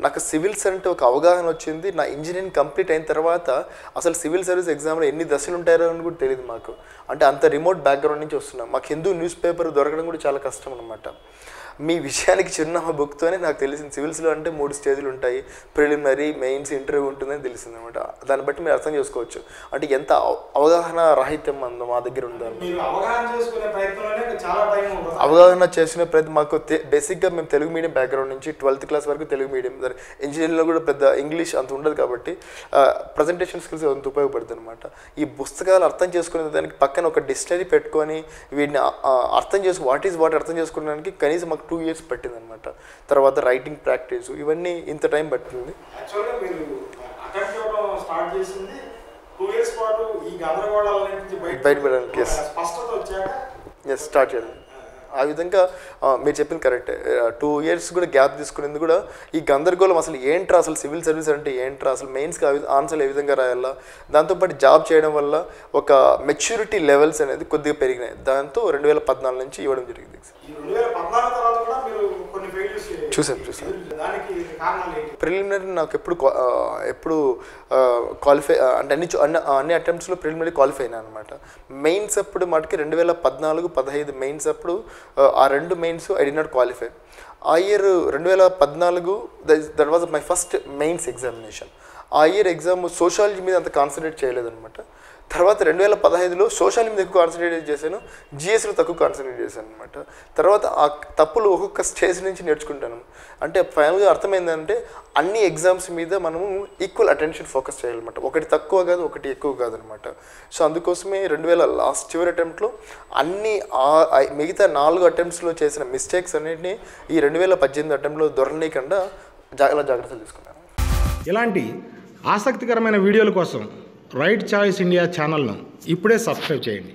నాకు సివిల్స్ అంటే ఒక అవగాహన వచ్చింది. నా ఇంజనీరింగ్ కంప్లీట్ అయిన తర్వాత అసలు సివిల్ సర్వీస్ ఎగ్జామ్లో ఎన్ని దశలు ఉంటాయో అని కూడా తెలియదు మాకు. అంటే అంత రిమోట్ బ్యాక్గ్రౌండ్ నుంచి వస్తున్నాం. మాకు హిందూ న్యూస్ పేపర్ దొరకడం కూడా చాలా కష్టం అనమాట. మీ విషయానికి చిరునామా బుక్తోనే నాకు తెలిసింది సివిల్స్లో అంటే 3 స్టేజ్లు ఉంటాయి, ప్రిలిమినరీ, మెయిన్స్, ఇంటర్వ్యూ ఉంటుందని తెలిసింది అనమాట. దాన్ని బట్టి మీరు అర్థం చేసుకోవచ్చు అంటే ఎంత అవగాహన రాహిత్యం అందో మా దగ్గర ఉందని. అవగాహన చేసిన ప్రయత్నం మాకు బేసిక్గా మేము తెలుగు మీడియం బ్యాక్గ్రౌండ్ నుంచి 12th క్లాస్ వరకు తెలుగు మీడియం, ఇంజనీరింగ్లో కూడా పెద్ద ఇంగ్లీష్ అంత ఉండదు కాబట్టి ప్రజెంటేషన్ స్కిల్స్ అంత ఉపయోగపడుతుంది అనమాట. ఈ పుస్తకాలు అర్థం చేసుకునే దానికి పక్కన ఒక డిక్షనరీ పెట్టుకొని వీటిని అర్థం చేసుకు వాట్ ఈజ్ వాట్ అర్థం చేసుకోవడానికి కనీసం మాకు 2 years పట్టిందనమాట. తర్వాత రైటింగ్ ప్రాక్టీస్ ఇవన్నీ ఇంత టైం పట్టింది. బయటపడడానికి స్టార్ట్ చేయాలి. ఆ విధంగా మీరు చెప్పింది కరెక్టే. 2 years కూడా గ్యాప్ తీసుకునేది కూడా ఈ గందరగోళం అసలు ఏంట్రా, అసలు సివిల్ సర్వీస్ అంటే ఏంట్రా, అసలు మెయిన్స్కి ఆన్సర్లు ఏ విధంగా రాయాలా, దాంతోపాటు జాబ్ చేయడం వల్ల ఒక మెచ్యూరిటీ లెవెల్స్ అనేది కొద్దిగా పెరిగినాయి. దాంతో 2014 నుంచి ఇవ్వడం జరిగింది. చూసాను. ప్రిలిమినరీ నాకు ఎప్పుడు క్వాలిఫై అంటే అన్ని అటెంప్ట్స్లో ప్రిలిమినరీ క్వాలిఫై అయినా అనమాట. మెయిన్స్ అప్పుడు మటుకి 2014-15 మెయిన్స్ అప్పుడు ఆ 2 mains I did not qualify. ఆ year 2014 that was my first mains examination. ఆ ఇయర్ ఎగ్జామ్ సోషాలజీ మీద అంత కాన్సన్ట్రేట్ చేయలేదన్నమాట. తర్వాత 2015లో సోషాలజీ మీద ఎక్కువ కాన్సన్ట్రేట్ చేశాను, జిఎస్లో తక్కువ కాన్సన్ట్రేట్ చేశాను అనమాట. తర్వాత ఆ తప్పులు ఒక్కొక్క స్టేజ్ నుంచి నేర్చుకుంటాను. అంటే ఫైనల్గా అర్థమైందంటే అన్ని ఎగ్జామ్స్ మీద మనము ఈక్వల్ అటెన్షన్ ఫోకస్ చేయాలన్నమాట. ఒకటి తక్కువ కాదు, ఒకటి ఎక్కువ కాదనమాట. సో అందుకోసమే 2000 చివరి అటెంప్ట్లో అన్ని మిగతా 4 అటెంప్ట్స్లో చేసిన మిస్టేక్స్ అన్నింటినీ ఈ 2018 అటెంప్ట్లో దొరకనీయకుండా జాగ్రత్తలు తీసుకున్నాను. ఇలాంటి ఆసక్తికరమైన వీడియోల కోసం రైట్ చాయిస్ ఇండియా ఛానల్ను ఇప్పుడే సబ్స్క్రైబ్ చేయండి.